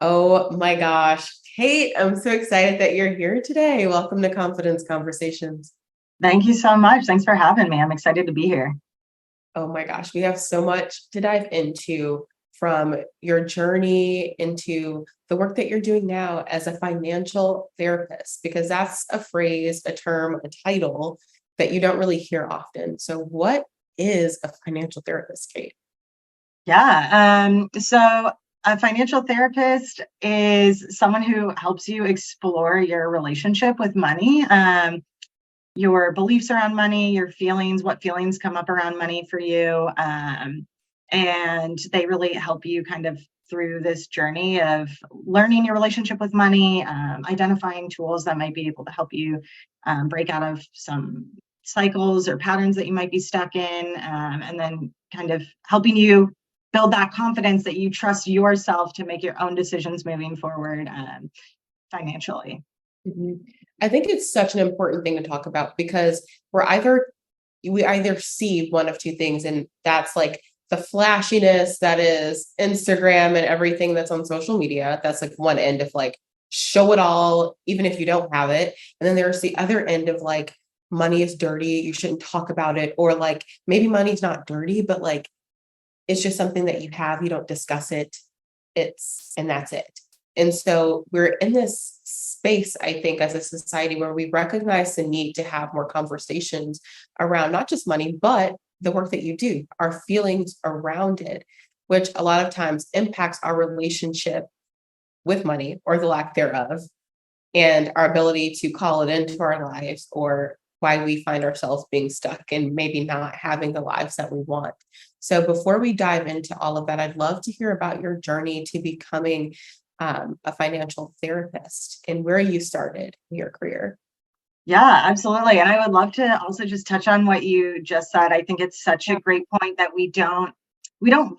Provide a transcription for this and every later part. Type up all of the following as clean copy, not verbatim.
Oh my gosh. Kate, I'm so excited that you're here today. Welcome to Confidence Conversations. Thank you so much. Thanks for having me. I'm excited to be here. Oh my gosh, we have so much to dive into from your journey into the work that you're doing now as a financial therapist, because that's a phrase, a term, a title that you don't really hear often. So, what is a financial therapist, Kate? So a financial therapist is someone who helps you explore your relationship with money, your beliefs around money, your feelings, what feelings come up around money for you. And they really help you kind of through this journey of learning your relationship with money, identifying tools that might be able to help you break out of some cycles or patterns that you might be stuck in, and then kind of helping you build that confidence that you trust yourself to make your own decisions moving forward financially. Mhm. I think it's such an important thing to talk about because we either see one of two things, and that's like the flashiness that is Instagram and everything that's on social media. That's like one end of like show it all, even if you don't have it. And then there's the other end of like money is dirty, you shouldn't talk about it, or like maybe money's not dirty, but like it's just something that you have, you don't discuss it. And that's it. And so we're in this space, I think, as a society where we recognize the need to have more conversations around not just money, but the work that you do, our feelings around it, which a lot of times impacts our relationship with money or the lack thereof, and our ability to call it into our lives, or why we find ourselves being stuck and maybe not having the lives that we want. So, before we dive into all of that, I'd love to hear about your journey to becoming a financial therapist and where you started in your career. Yeah, absolutely. And I would love to also just touch on what you just said. I think it's such a great point that we don't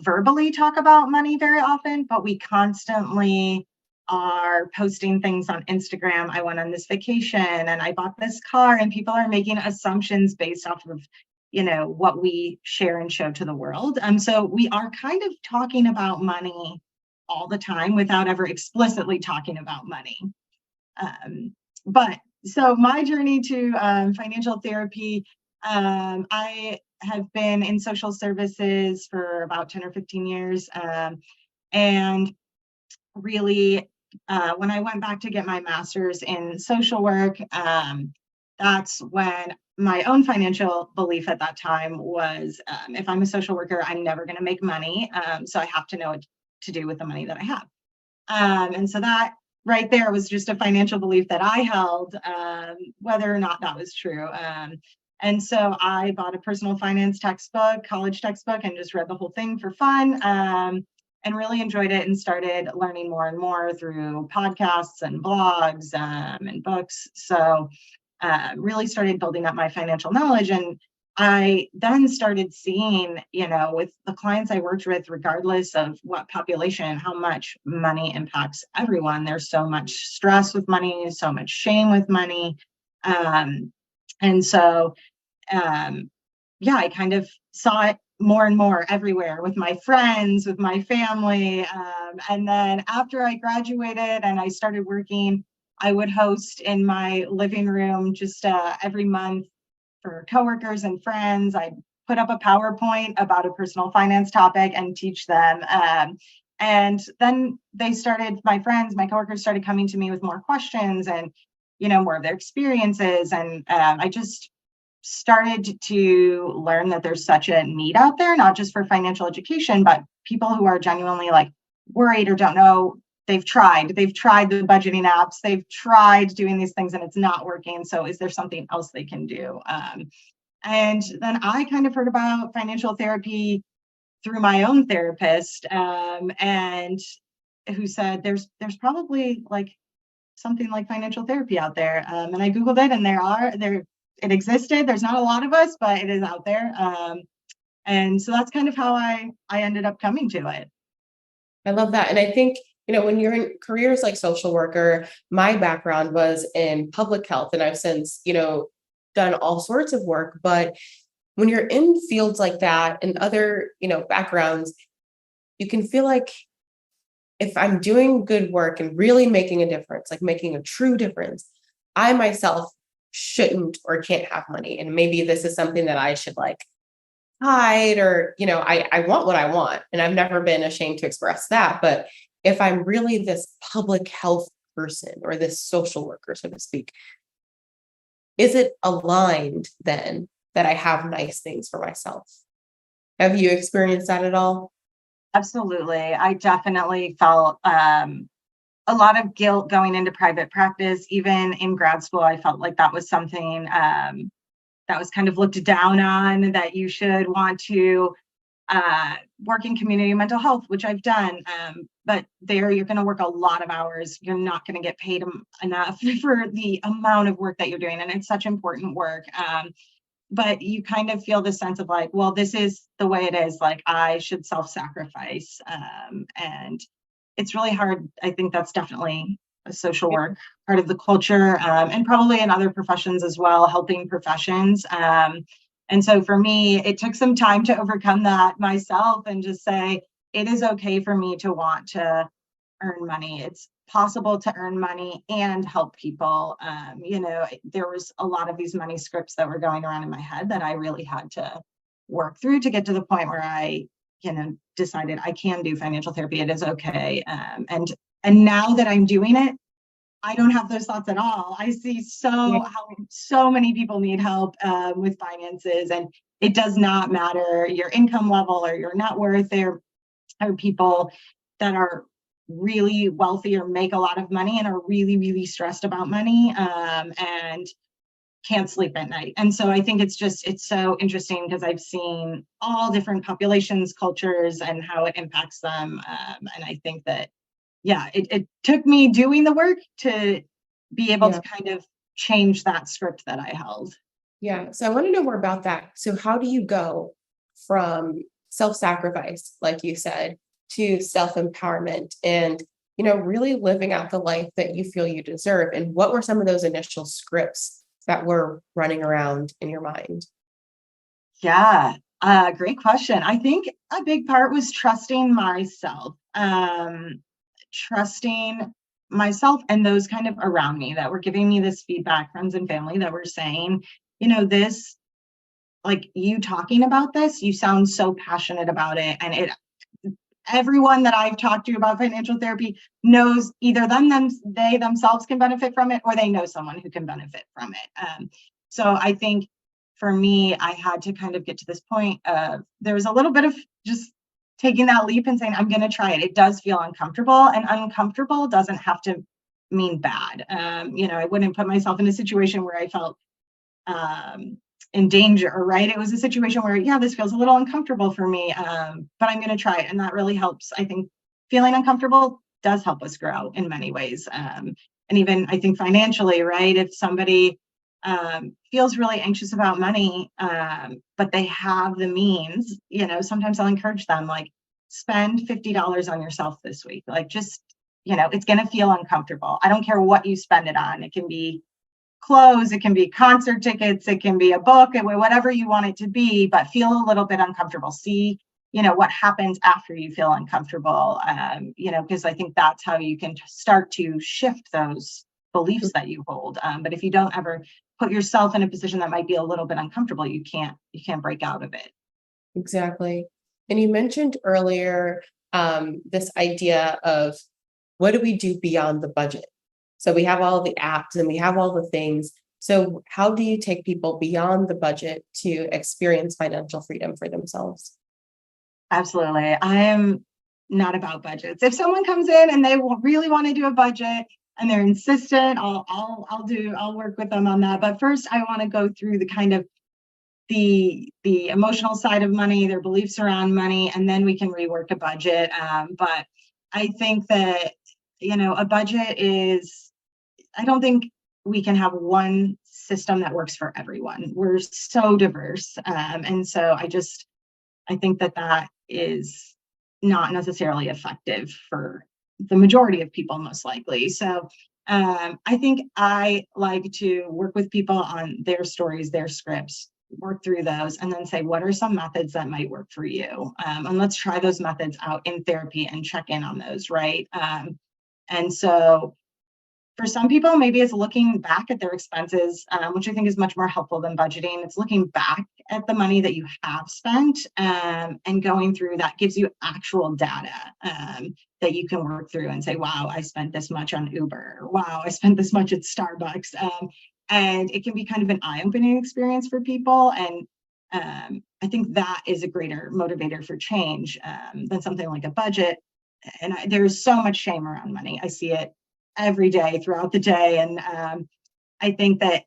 verbally talk about money very often, but we constantly are posting things on Instagram. I went on this vacation and I bought this car, and people are making assumptions based off of, what we share and show to the world. So we are kind of talking about money all the time without ever explicitly talking about money. But so my journey to financial therapy, I have been in social services for about 10 or 15 years. And really, when I went back to get my master's in social work, that's when my own financial belief at that time was, if I'm a social worker, I'm never going to make money. So I have to know what to do with the money that I have. And so that right there was just a financial belief that I held, whether or not that was true. And so I bought a personal finance textbook, college textbook, and just read the whole thing for fun, and really enjoyed it and started learning more and more through podcasts and blogs, and books. So really started building up my financial knowledge. And I then started seeing, with the clients I worked with, regardless of what population, how much money impacts everyone. There's so much stress with money, so much shame with money. Um, and so, yeah, I kind of saw it more and more everywhere with my friends, with my family. And then after I graduated and I started working, I would host in my living room just every month for coworkers and friends. I'd put up a PowerPoint about a personal finance topic and teach them. And then my friends, my coworkers started coming to me with more questions and, more of their experiences. And I just started to learn that there's such a need out there, not just for financial education, but people who are genuinely like worried or don't know. They've tried the budgeting apps, they've tried doing these things and it's not working. So is there something else they can do? And then I kind of heard about financial therapy through my own therapist, and who said there's probably like something like financial therapy out there. And I Googled it, and it existed. There's not a lot of us, but it is out there. And so that's kind of how I ended up coming to it. I love that. And I think, when you're in careers like social worker, my background was in public health, and I've since, done all sorts of work. But when you're in fields like that and other, backgrounds, you can feel like if I'm doing good work and really making a difference, like making a true difference, I myself shouldn't or can't have money. And maybe this is something that I should like hide, or, I want what I want. And I've never been ashamed to express that. But if I'm really this public health person or this social worker, so to speak, is it aligned then that I have nice things for myself? Have you experienced that at all? Absolutely. I definitely felt a lot of guilt going into private practice. Even in grad school, I felt like that was something that was kind of looked down on, that you should want to work in community mental health, which I've done. But there, you're going to work a lot of hours. You're not going to get paid enough for the amount of work that you're doing. And it's such important work. But you kind of feel the sense of like, well, this is the way it is. Like, I should self-sacrifice. And it's really hard. I think that's definitely a social work part of the culture, and probably in other professions as well, helping professions. And so for me, it took some time to overcome that myself and just say, it is okay for me to want to earn money. It's possible to earn money and help people. There was a lot of these money scripts that were going around in my head that I really had to work through to get to the point where I, decided I can do financial therapy. It is okay. And now that I'm doing it, I don't have those thoughts at all. I see Yeah. how so many people need help with finances, and it does not matter your income level or your net worth. There are people that are really wealthy or make a lot of money and are really, really stressed about money, and can't sleep at night. And so I think it's so interesting because I've seen all different populations, cultures, and how it impacts them. And I think that, yeah, it took me doing the work to be able Yeah. to kind of change that script that I held. Yeah. So I want to know more about that. So how do you go from self-sacrifice, like you said, to self-empowerment and, really living out the life that you feel you deserve? And what were some of those initial scripts that were running around in your mind? Yeah, great question. I think a big part was trusting myself, trusting myself and those kind of around me that were giving me this feedback, friends and family that were saying, this, like, you talking about this, you sound so passionate about it. And everyone that I've talked to about financial therapy knows either they themselves can benefit from it, or they know someone who can benefit from it. So I think for me, I had to kind of get to this point of, there was a little bit of just taking that leap and saying, I'm going to try it. It does feel uncomfortable, and uncomfortable doesn't have to mean bad. I wouldn't put myself in a situation where I felt in danger, right? It was a situation where, yeah, this feels a little uncomfortable for me, but I'm going to try it. And that really helps. I think feeling uncomfortable does help us grow in many ways. And even I think financially, right? If somebody feels really anxious about money, but they have the means, sometimes I'll encourage them, like, spend $50 on yourself this week. Like, just, it's going to feel uncomfortable. I don't care what you spend it on. It can be clothes, it can be concert tickets, it can be a book, whatever you want it to be, but feel a little bit uncomfortable. See, what happens after you feel uncomfortable, because I think that's how you can start to shift those beliefs that you hold. But if you don't ever put yourself in a position that might be a little bit uncomfortable, you can't break out of it. Exactly. And you mentioned earlier this idea of what do we do beyond the budget? So we have all the apps and we have all the things. So how do you take people beyond the budget to experience financial freedom for themselves? Absolutely. I am not about budgets. If someone comes in and they really want to do a budget and they're insistent, I'll work with them on that. But first, I want to go through the kind of the emotional side of money, their beliefs around money, and then we can rework a budget. But I think that, a budget is, I don't think we can have one system that works for everyone. We're so diverse. And so I think that is not necessarily effective for the majority of people, most likely. So I think I like to work with people on their stories, their scripts, work through those and then say, what are some methods that might work for you? And let's try those methods out in therapy and check in on those, right? And so for some people, maybe it's looking back at their expenses, which I think is much more helpful than budgeting. It's looking back at the money that you have spent, and going through that gives you actual data that you can work through and say, wow, I spent this much on Uber. Wow, I spent this much at Starbucks. And it can be kind of an eye-opening experience for people. And I think that is a greater motivator for change than something like a budget. And there's so much shame around money. I see it every day throughout the day. And I think that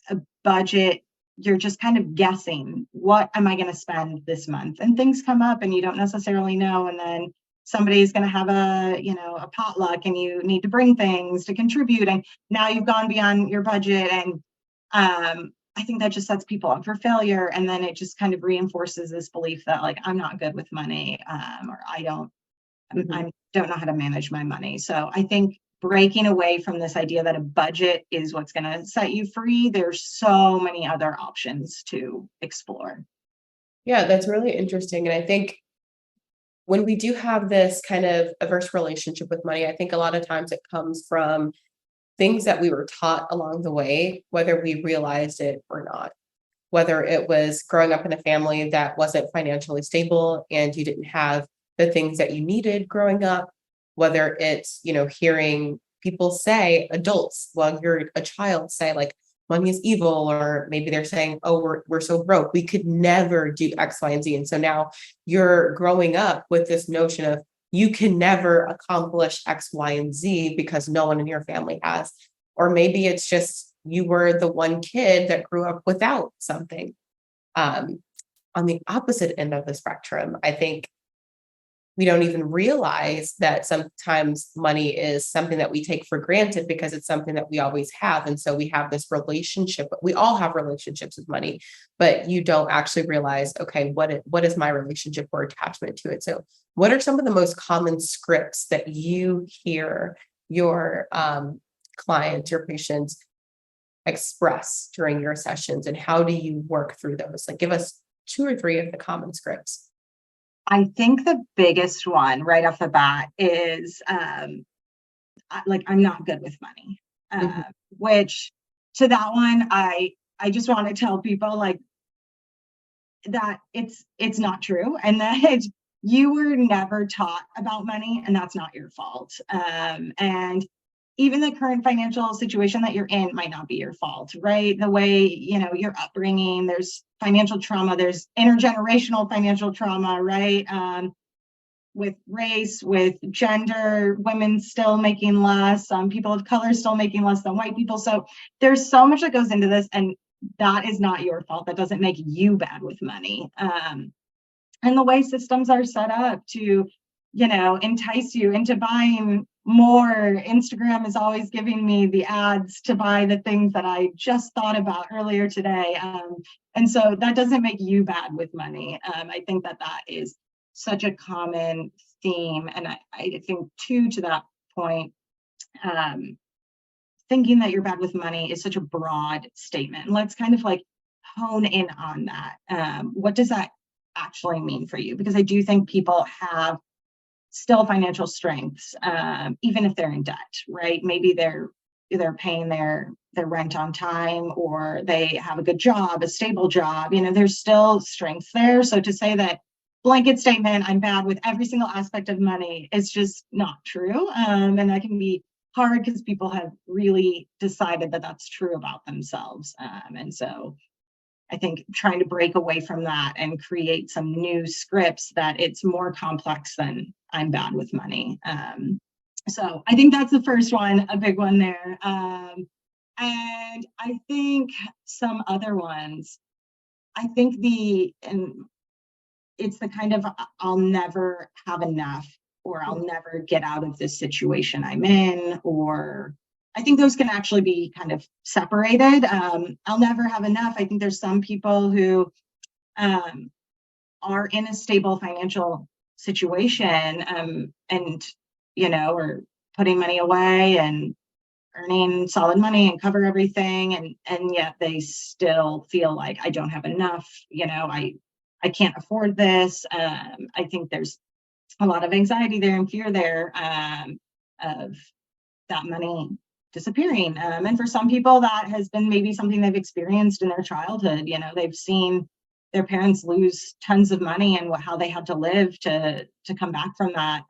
a budget, you're just kind of guessing, what am I going to spend this month? And things come up and you don't necessarily know. And then somebody's going to have a potluck and you need to bring things to contribute. And now you've gone beyond your budget. And I think that just sets people up for failure. And then it just kind of reinforces this belief that like, I'm not good with money, or I don't know how to manage my money. So I think breaking away from this idea that a budget is what's going to set you free, there's so many other options to explore. Yeah, that's really interesting. And I think when we do have this kind of averse relationship with money, I think a lot of times it comes from things that we were taught along the way, whether we realized it or not. Whether it was growing up in a family that wasn't financially stable and you didn't have the things that you needed growing up, whether it's, hearing people say, adults, while you're a child, say like money is evil, or maybe they're saying, oh, we're so broke, we could never do X, Y, and Z. And so now you're growing up with this notion of you can never accomplish X, Y, and Z because no one in your family has. Or maybe it's just you were the one kid that grew up without something. On the opposite end of the spectrum, I think we don't even realize that sometimes money is something that we take for granted because it's something that we always have. And so we have this relationship, we all have relationships with money, but you don't actually realize, okay, what is my relationship or attachment to it? So what are some of the most common scripts that you hear your clients, your patients express during your sessions, and how do you work through those? Like, give us 2 or 3 of the common scripts. I think the biggest one right off the bat is like, I'm not good with money, Mhm. which to that one, I just want to tell people like that it's not true, and that you were never taught about money, and that's not your fault. And even the current financial situation that you're in might not be your fault, right? The way, your upbringing, there's financial trauma, there's intergenerational financial trauma, right? With race, with gender, women still making less, people of color still making less than white people. So there's so much that goes into this, and that is not your fault. That doesn't make you bad with money. And the way systems are set up to, entice you into buying more. Instagram is always giving me the ads to buy the things that I just thought about earlier today. And so that doesn't make you bad with money. I think that is such a common theme. And I think too, to that point, thinking that you're bad with money is such a broad statement. Let's kind of like hone in on that. What does that actually mean for you? Because I do think people have still financial strengths, even if they're in debt, right? Maybe they're paying their rent on time, or they have a good job, a stable job. There's still strengths there. So to say that blanket statement, I'm bad with every single aspect of money, is just not true. And that can be hard because people have really decided that that's true about themselves. And so I think trying to break away from that and create some new scripts that it's more complex than I'm bad with money. So I think that's the first one, a big one there. And I think some other ones, I think it's the kind of, I'll never have enough, or I'll never get out of this situation I'm in, or I think those can actually be kind of separated. I'll never have enough. I think there's some people who are in a stable financial situation, and, are putting money away and earning solid money and cover everything, and yet they still feel like I don't have enough, I can't afford this. I think there's a lot of anxiety there and fear there, of that money disappearing. And for some people, that has been maybe something they've experienced in their childhood. They've seen their parents lose tons of money and how they had to live to come back from that.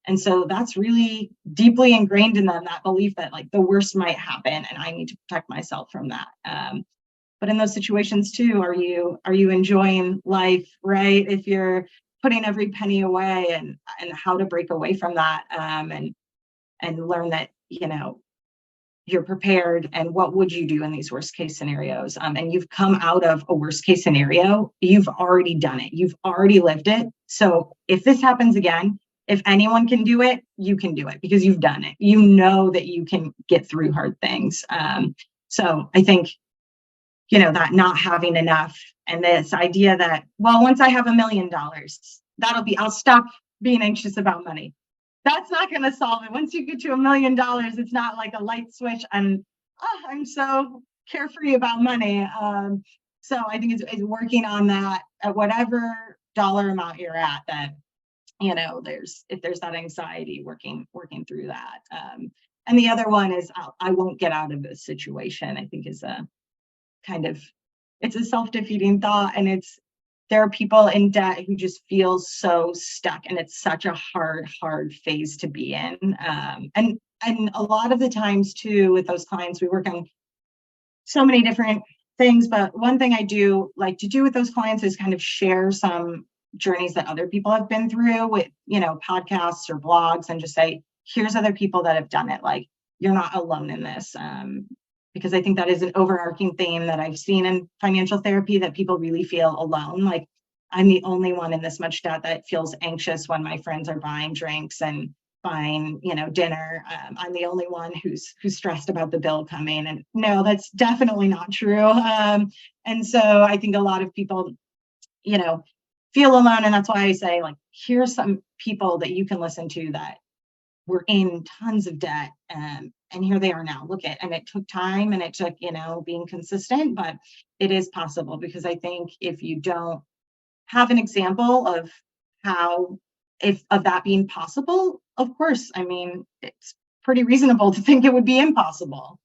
And so that's really deeply ingrained in them, that belief that like the worst might happen and I need to protect myself from that. But in those situations too, are you enjoying life, right? If you're putting every penny away, and how to break away from that, and learn that, you're prepared, and what would you do in these worst case scenarios, and you've come out of a worst case scenario, you've already done it, you've already lived it. So if this happens again, if anyone can do it, you can do it because you've done it. You know that you can get through hard things. So I think, that not having enough, and this idea that, well, once I have $1 million, I'll stop being anxious about money. That's not going to solve it. Once you get to $1 million, it's not like a light switch and I'm so carefree about money. So I think it's working on that at whatever dollar amount you're at, that, if there's that anxiety, working through that. And the other one is, I won't get out of this situation, I think is a kind of, it's a self-defeating thought. And there are people in debt who just feel so stuck, and it's such a hard phase to be in. And a lot of the times too, with those clients, we work on so many different things, but one thing I do like to do with those clients is kind of share some journeys that other people have been through with, podcasts or blogs, and just say, here's other people that have done it. Like, you're not alone in this. Because I think that is an overarching theme that I've seen in financial therapy, that people really feel alone. Like, I'm the only one in this much debt that feels anxious when my friends are buying drinks and buying, dinner. I'm the only one who's stressed about the bill coming. And no, that's definitely not true. And so I think a lot of people, feel alone. And that's why I say, like, here's some people that you can listen to that were in tons of debt, and here they are now. Look at, and it took time, and it took, being consistent, but it is possible. Because I think if you don't have an example of of that being possible, of course, I mean, it's pretty reasonable to think it would be impossible.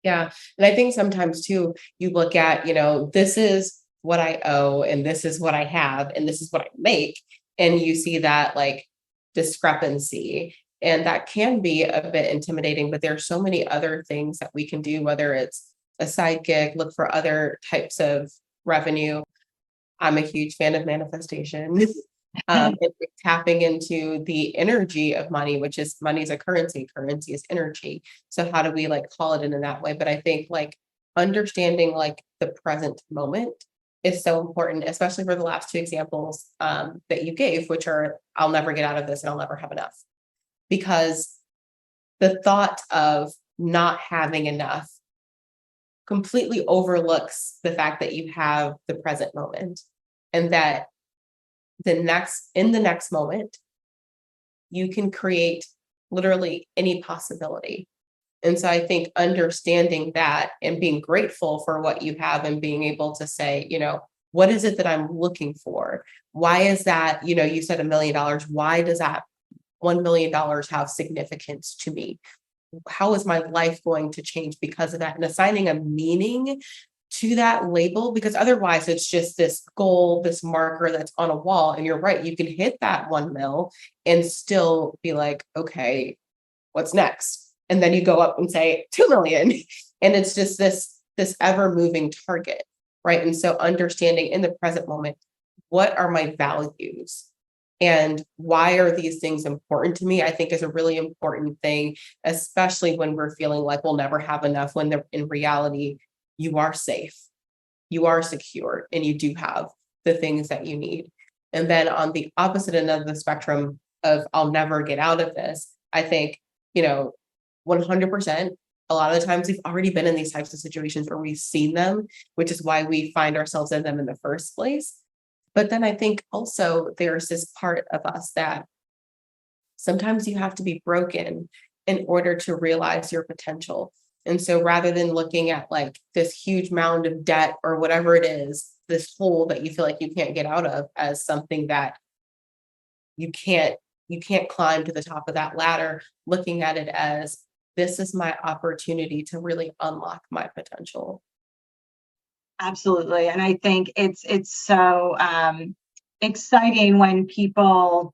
Yeah. And I think sometimes too, you look at, this is what I owe, and this is what I have, and this is what I make. And you see that like discrepancy. And that can be a bit intimidating, but there are so many other things that we can do, whether it's a side gig, look for other types of revenue. I'm a huge fan of manifestation. And tapping into the energy of money, which is, money is a currency is energy. So how do we like call it in that way? But I think like understanding like the present moment is so important, especially for the last two examples that you gave, which are, I'll never get out of this and I'll never have enough. Because the thought of not having enough completely overlooks the fact that you have the present moment, and that in the next moment, you can create literally any possibility. And so I think understanding that and being grateful for what you have, and being able to say, what is it that I'm looking for? Why is that, you said $1 million. Why does that $1 million have significance to me? How is my life going to change because of that? And assigning a meaning to that label, because otherwise it's just this goal, this marker that's on a wall. And you're right, you can hit that 1 mil and still be like, okay, what's next? And then you go up and say 2 million. And it's just this ever moving target, right? And so understanding in the present moment, what are my values? And why are these things important to me? I think is a really important thing, especially when we're feeling like we'll never have enough, when in reality, you are safe, you are secure, and you do have the things that you need. And then on the opposite end of the spectrum of I'll never get out of this, I think, 100%, a lot of the times we've already been in these types of situations where we've seen them, which is why we find ourselves in them in the first place. But then I think also there's this part of us that sometimes you have to be broken in order to realize your potential. And so rather than looking at like this huge mound of debt or whatever it is, this hole that you feel like you can't get out of as something that you can't you can't climb to the top of that ladder, looking at it as this is my opportunity to really unlock my potential. Absolutely. And I think it's so exciting when people,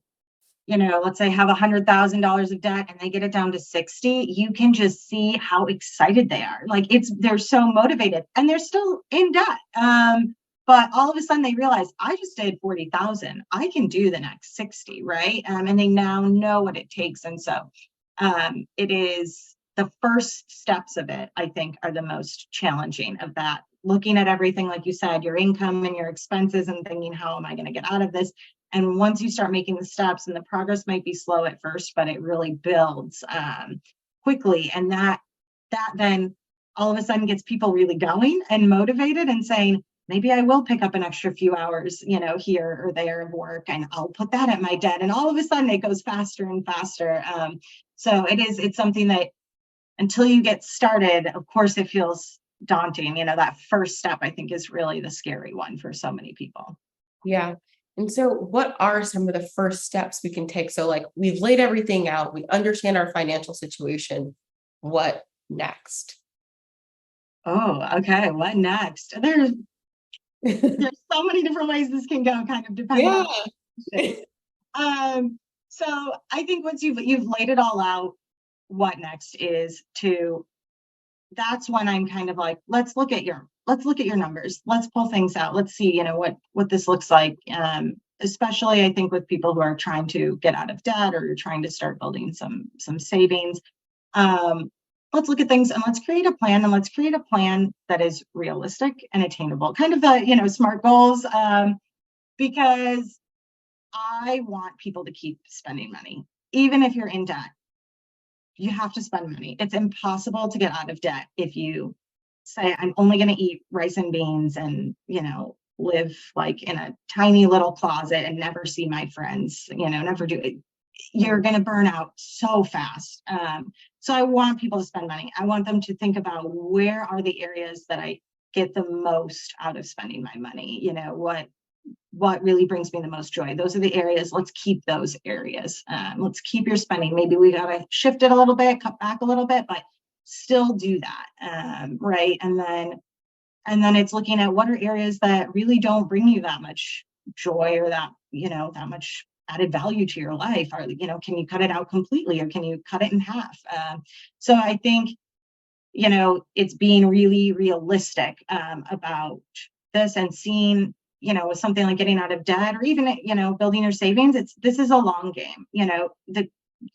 let's say have $100,000 of debt and they get it down to 60, you can just see how excited they are. Like they're so motivated and they're still in debt. But all of a sudden they realize I just did 40,000. I can do the next 60, right? And they now know what it takes. And so it is the first steps of it, I think, are the most challenging of that. Looking at everything, like you said, your income and your expenses and thinking, how am I going to get out of this? And once you start making the steps, and the progress might be slow at first, but it really builds quickly. And that then all of a sudden gets people really going and motivated and saying, maybe I will pick up an extra few hours, here or there of work, and I'll put that at my debt. And all of a sudden it goes faster and faster. So it's something that until you get started, of course, it feels daunting. That first step, I think, is really the scary one for so many people. Yeah. And so, what are some of the first steps we can take? So, like, we've laid everything out, we understand our financial situation. What next? Oh, okay. What next? There's so many different ways this can go, kind of depending Yeah. on the so I think once you've laid it all out, what next is that's when I'm kind of like, let's look at your numbers. Let's pull things out. Let's see, what this looks like. Especially I think with people who are trying to get out of debt or trying to start building some savings. Let's look at things and let's create a plan, and let's create a plan that is realistic and attainable. Kind of the, SMART goals, because I want people to keep spending money. Even if you're in debt, you have to spend money. It's impossible to get out of debt if you say, I'm only going to eat rice and beans and, live like in a tiny little closet and never see my friends, never do it. You're going to burn out so fast. So I want people to spend money. I want them to think about, where are the areas that I get the most out of spending my money? What really brings me the most joy? Those are the areas. Let's keep those areas. Let's keep your spending. Maybe we got to shift it a little bit, cut back a little bit, but still do that. Right. And then it's looking at what are areas that really don't bring you that much joy or that much added value to your life. Or, can you cut it out completely, or can you cut it in half? So I think, it's being really realistic about this, and seeing, with something like getting out of debt, or even, building your savings. This is a long game.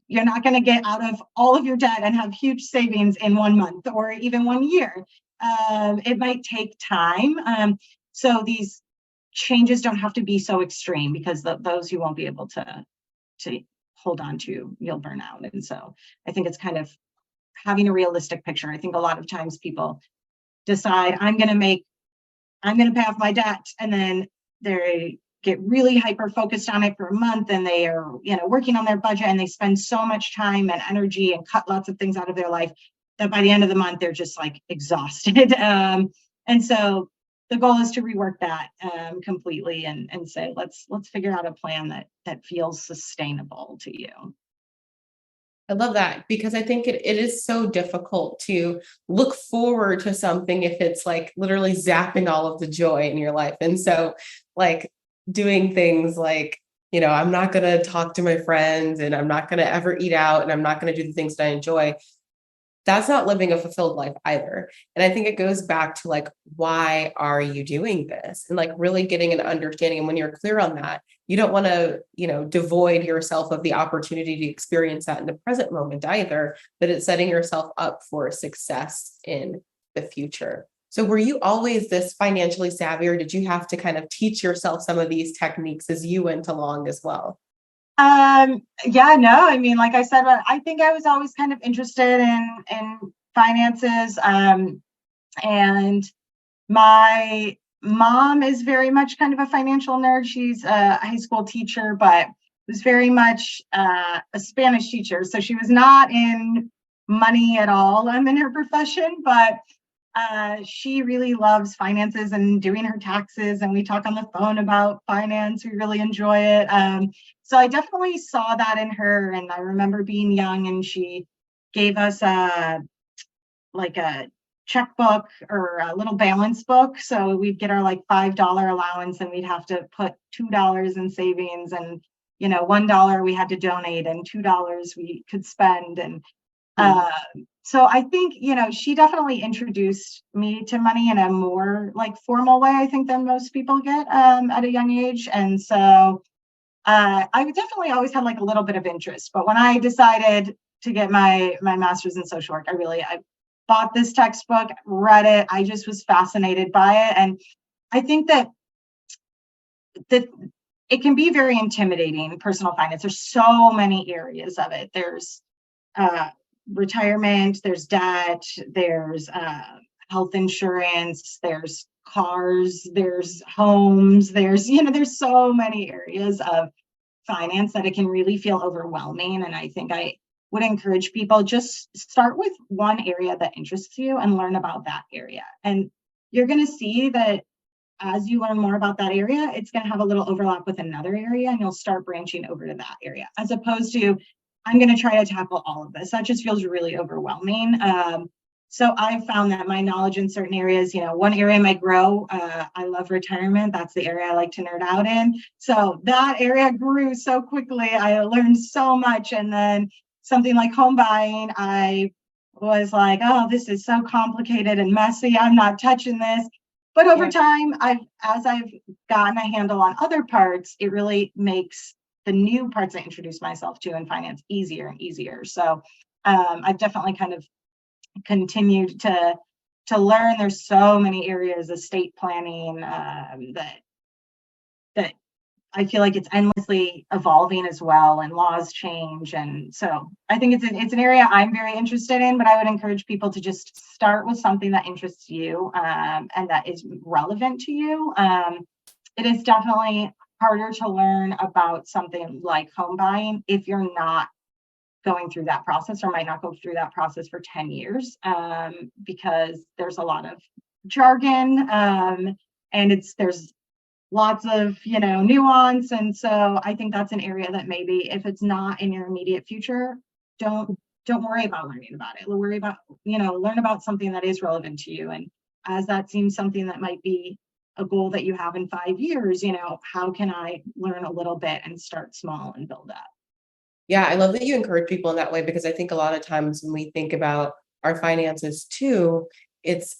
You're not going to get out of all of your debt and have huge savings in 1 month or even 1 year. It might take time. So these changes don't have to be so extreme, because those you won't be able to hold on to, you'll burn out. And so I think it's kind of having a realistic picture. I think a lot of times people decide, I'm going to pay off my debt, and then they get really hyper focused on it for a month, and they are, working on their budget, and they spend so much time and energy and cut lots of things out of their life that by the end of the month, they're just like exhausted. And so the goal is to rework that completely, and say, let's figure out a plan that feels sustainable to you. I love that, because I think it is so difficult to look forward to something if it's like literally zapping all of the joy in your life. And so, like, doing things like, I'm not going to talk to my friends, and I'm not going to ever eat out, and I'm not going to do the things that I enjoy. That's not living a fulfilled life either. And I think it goes back to like, why are you doing this? And like really getting an understanding. And when you're clear on that, you don't want to, devoid yourself of the opportunity to experience that in the present moment either, but it's setting yourself up for success in the future. So were you always this financially savvy, or did you have to kind of teach yourself some of these techniques as you went along as well? Yeah, no, I mean, like I said, I think I was always kind of interested in finances. And my mom is very much kind of a financial nerd. She's a high school teacher, but was very much a Spanish teacher. So she was not in money at all in her profession, but she really loves finances and doing her taxes. And we talk on the phone about finance. We really enjoy it. So I definitely saw that in her. And I remember being young and she gave us like a checkbook or a little balance book. So we'd get our like $5 allowance and we'd have to put $2 in savings, and $1 we had to donate and $2 we could spend. And so I think, she definitely introduced me to money in a more like formal way, I think, than most people get at a young age. And so I definitely always had like a little bit of interest. But when I decided to get my master's in social work, I bought this textbook, read it. I just was fascinated by it. And I think that it can be very intimidating, personal finance. There's so many areas of it. There's retirement, there's debt, there's health insurance, there's cars, there's homes, there's so many areas of finance that it can really feel overwhelming. And I think I would encourage people, just start with one area that interests you and learn about that area. And you're going to see that as you learn more about that area, it's going to have a little overlap with another area, and you'll start branching over to that area, as opposed to, I'm going to try to tackle all of this. That just feels really overwhelming. So I've found that my knowledge in certain areas, one area might grow. I love retirement. That's the area I like to nerd out in. So that area grew so quickly. I learned so much. And then something like home buying, I was like, oh, this is so complicated and messy. I'm not touching this. But over time, as I've gotten a handle on other parts, it really makes the new parts I introduce myself to in finance easier and easier. So I've definitely kind of continued to learn. There's so many areas, estate planning, that I feel like it's endlessly evolving as well, and laws change. And so I think it's an area I'm very interested in, but I would encourage people to just start with something that interests you and that is relevant to you. It is definitely harder to learn about something like home buying if you're not going through that process, or might not go through that process for 10 years, because there's a lot of jargon, and there's lots of nuance. And so I think that's an area that maybe, if it's not in your immediate future, don't worry about learning about it. Worry about learn about something that is relevant to you. And as that seems something that might be a goal that you have in 5 years, how can I learn a little bit and start small and build up? Yeah, I love that you encourage people in that way, because I think a lot of times when we think about our finances too, it's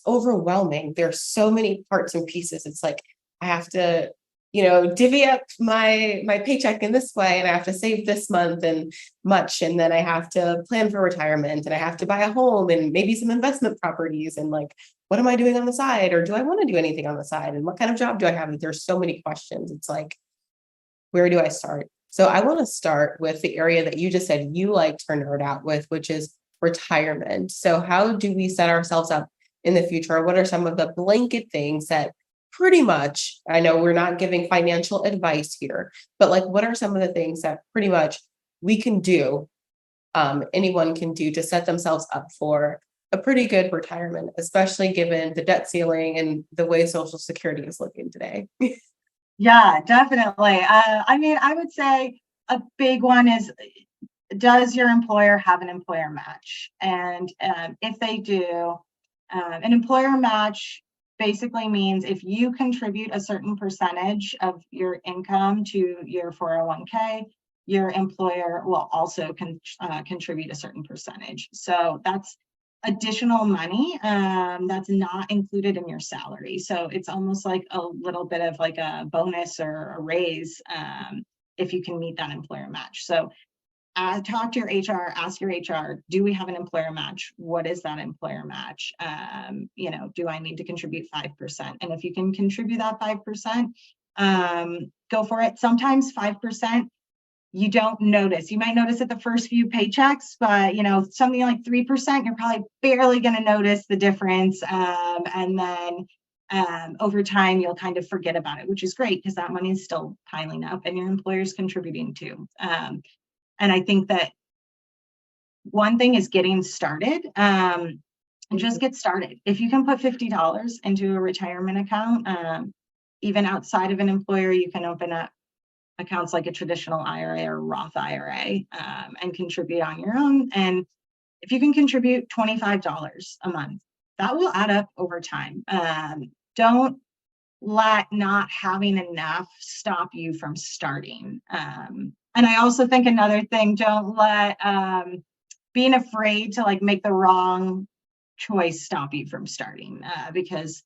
overwhelming. There's so many parts and pieces. It's like, I have to, divvy up my paycheck in this way, and I have to save this month and much, and then I have to plan for retirement, and I have to buy a home and maybe some investment properties, and like, what am I doing on the side, or do I want to do anything on the side, and what kind of job do I have? There's so many questions. It's like, where do I start? So I want to start with the area that you just said you like to nerd out with, which is retirement. So how do we set ourselves up in the future? What are some of the blanket things that pretty much, I know we're not giving financial advice here, but like, what are some of the things that pretty much we can do, anyone can do to set themselves up for a pretty good retirement, especially given the debt ceiling and the way Social Security is looking today? Yeah, definitely. I would say a big one is, does your employer have an employer match? And if they do, an employer match basically means if you contribute a certain percentage of your income to your 401k, your employer will also contribute a certain percentage. So that's additional money that's not included in your salary. So it's almost like a little bit of like a bonus or a raise if you can meet that employer match. So talk to your HR, ask your HR, do we have an employer match? What is that employer match? Do I need to contribute 5%? And if you can contribute that 5%, go for it. Sometimes 5%, you don't notice. You might notice it the first few paychecks, but something like 3%, you're probably barely going to notice the difference. And then over time, you'll kind of forget about it, which is great because that money is still piling up and your employer's contributing too. And I think that one thing is getting started. And just get started. If you can put $50 into a retirement account, even outside of an employer, you can open up accounts like a traditional IRA or Roth IRA, and contribute on your own. And if you can contribute $25 a month, that will add up over time. Don't let not having enough stop you from starting. And I also think another thing, don't let being afraid to like make the wrong choice stop you from starting, because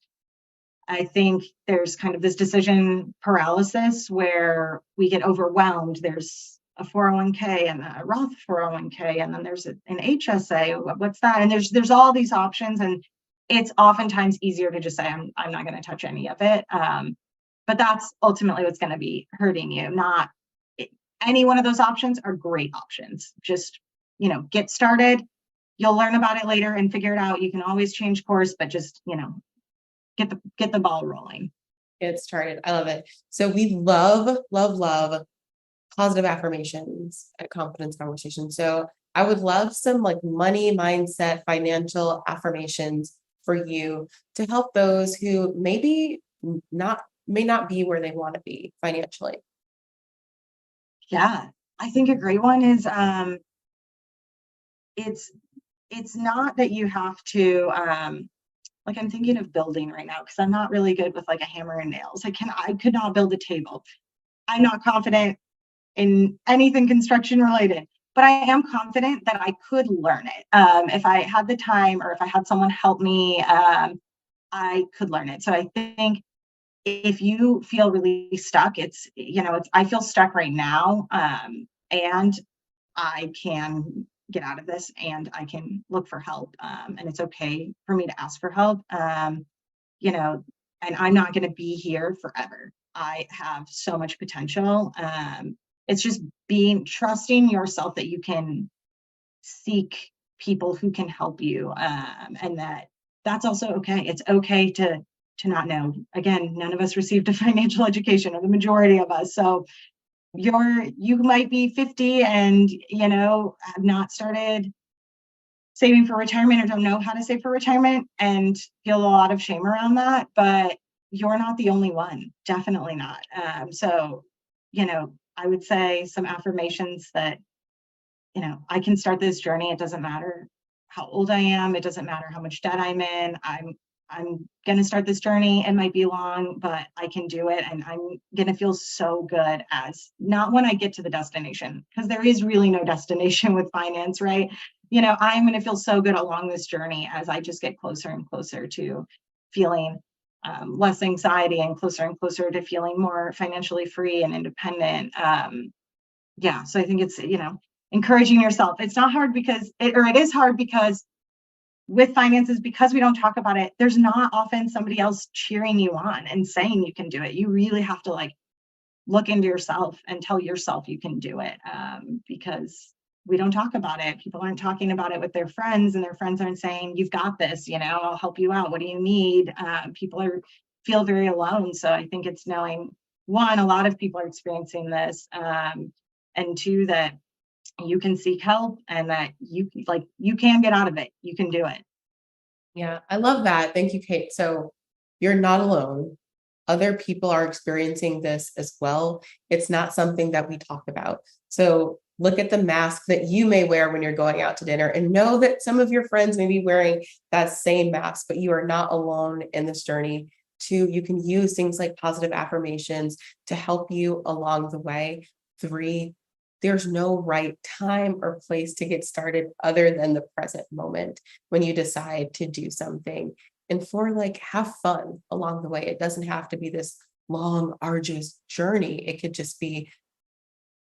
I think there's kind of this decision paralysis where we get overwhelmed. There's a 401k and a Roth 401k, and then there's an HSA. What's that? And there's all these options, and it's oftentimes easier to just say, I'm not going to touch any of it. But that's ultimately what's going to be hurting you. Not any one of those options are great options. Just, get started. You'll learn about it later and figure it out. You can always change course, but just, get the ball rolling. Get started. I love it. So we love, love, love positive affirmations at Confidence Conversation. So I would love some like money mindset, financial affirmations for you to help those who may not be where they want to be financially. Yeah, I think a great one is it's not that you have to like I'm thinking of building right now because I'm not really good with like a hammer and nails. I could not build a table. I'm not confident in anything construction related, but I am confident that I could learn it. If I had the time or if I had someone help me, I could learn it. So I think if you feel really stuck, I feel stuck right now, and I can get out of this and I can look for help. And it's okay for me to ask for help. And I'm not going to be here forever. I have so much potential. It's just trusting yourself that you can seek people who can help you. And that's also okay. It's okay to not know. Again, none of us received a financial education, or the majority of us. So you might be 50 and have not started saving for retirement or don't know how to save for retirement and feel a lot of shame around that, but you're not the only one. Definitely not. So I would say some affirmations that I can start this journey. It doesn't matter how old I am. It doesn't matter how much debt I'm in. I'm going to start this journey. It might be long, but I can do it. And I'm going to feel so good as not when I get to the destination, because there is really no destination with finance, right? I'm going to feel so good along this journey as I just get closer and closer to feeling less anxiety and closer to feeling more financially free and independent. So I think it's, encouraging yourself. It's not hard it is hard because with finances, because we don't talk about it, there's not often somebody else cheering you on and saying you can do it. You really have to like look into yourself and tell yourself you can do it, because we don't talk about it. People aren't talking about it with their friends, and their friends aren't saying, you've got this, I'll help you out. What do you need? People feel very alone. So I think it's knowing, one, a lot of people are experiencing this, and two, that you can seek help and that you can get out of it. You can do it. Yeah, I love that. Thank you, Kate. So you're not alone. Other people are experiencing this as well. It's not something that we talk about. So look at the mask that you may wear when you're going out to dinner and know that some of your friends may be wearing that same mask, but you are not alone in this journey. Two, you can use things like positive affirmations to help you along the way. Three, there's no right time or place to get started other than the present moment when you decide to do something. And four, like, have fun along the way. It doesn't have to be this long, arduous journey. It could just be,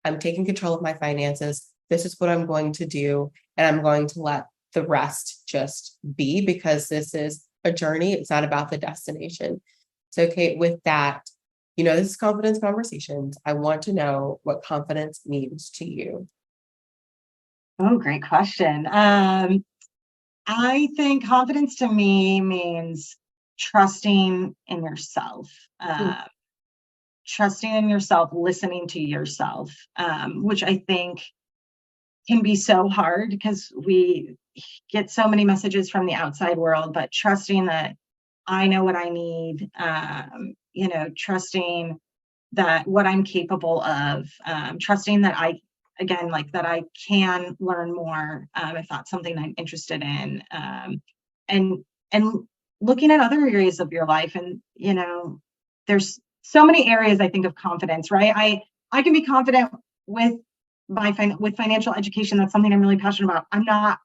I'm taking control of my finances. This is what I'm going to do. And I'm going to let the rest just be, because this is a journey. It's not about the destination. So, Kate, with that, this is Confidence Conversations. I want to know what confidence means to you. Oh, great question. I think confidence to me means trusting in yourself, Mm. trusting in yourself, listening to yourself, which I think can be so hard because we get so many messages from the outside world, but trusting that I know what I need, trusting that what I'm capable of, trusting that again, like that I can learn more if that's something I'm interested in, and and looking at other areas of your life, and there's so many areas I think of confidence, right? I can be confident with with financial education. That's something I'm really passionate about. I'm not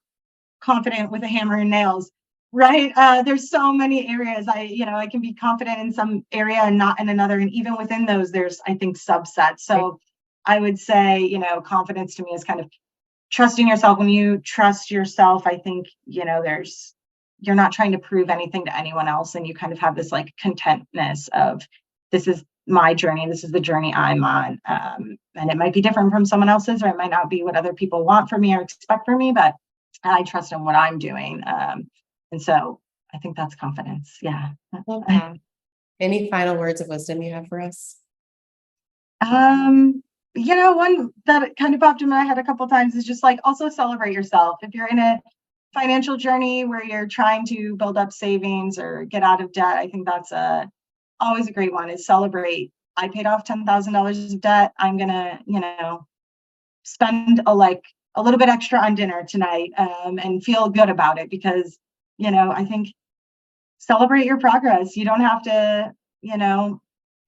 confident with a hammer and nails, right? There's so many areas I can be confident in some area and not in another, and even within those, there's I think subsets. So I would say, confidence to me is kind of trusting yourself. When you trust yourself, I think you're not trying to prove anything to anyone else, and you kind of have this like contentness of, this is my journey, this is the journey I'm on, and it might be different from someone else's, or it might not be what other people want from me or expect from me, but I trust in what I'm doing. And so I think that's confidence. Yeah. Love that. Any final words of wisdom you have for us? One that kind of popped in my head a couple times is just like, also celebrate yourself. If you're in a financial journey where you're trying to build up savings or get out of debt, I think that's always a great one, is celebrate. I paid off $10,000 of debt. I'm gonna, spend a little bit extra on dinner tonight, and feel good about it, because I think celebrate your progress. You don't have to,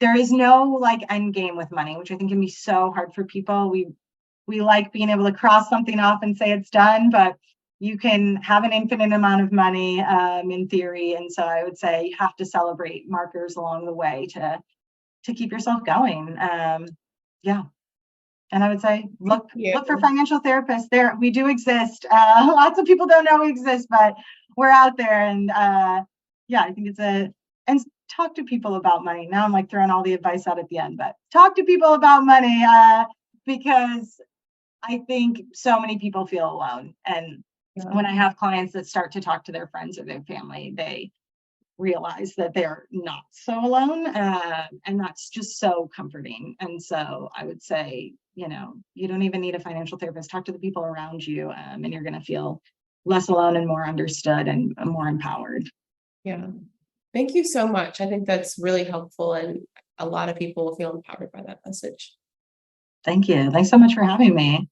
there is no like end game with money, which I think can be so hard for people. We like being able to cross something off and say it's done, but you can have an infinite amount of money, in theory. And so I would say you have to celebrate markers along the way to keep yourself going. Yeah. And I would say, look for financial therapists. There, we do exist. Lots of people don't know we exist, but we're out there. And yeah, I think and talk to people about money. Now I'm like throwing all the advice out at the end, but talk to people about money, because I think so many people feel alone. And when I have clients that start to talk to their friends or their family, they realize that they're not so alone, and that's just so comforting. And so I would say, you don't even need a financial therapist. Talk to the people around you, and you're going to feel less alone and more understood and more empowered. Yeah. Thank you so much. I think that's really helpful, and a lot of people will feel empowered by that message. Thank you. Thanks so much for having me.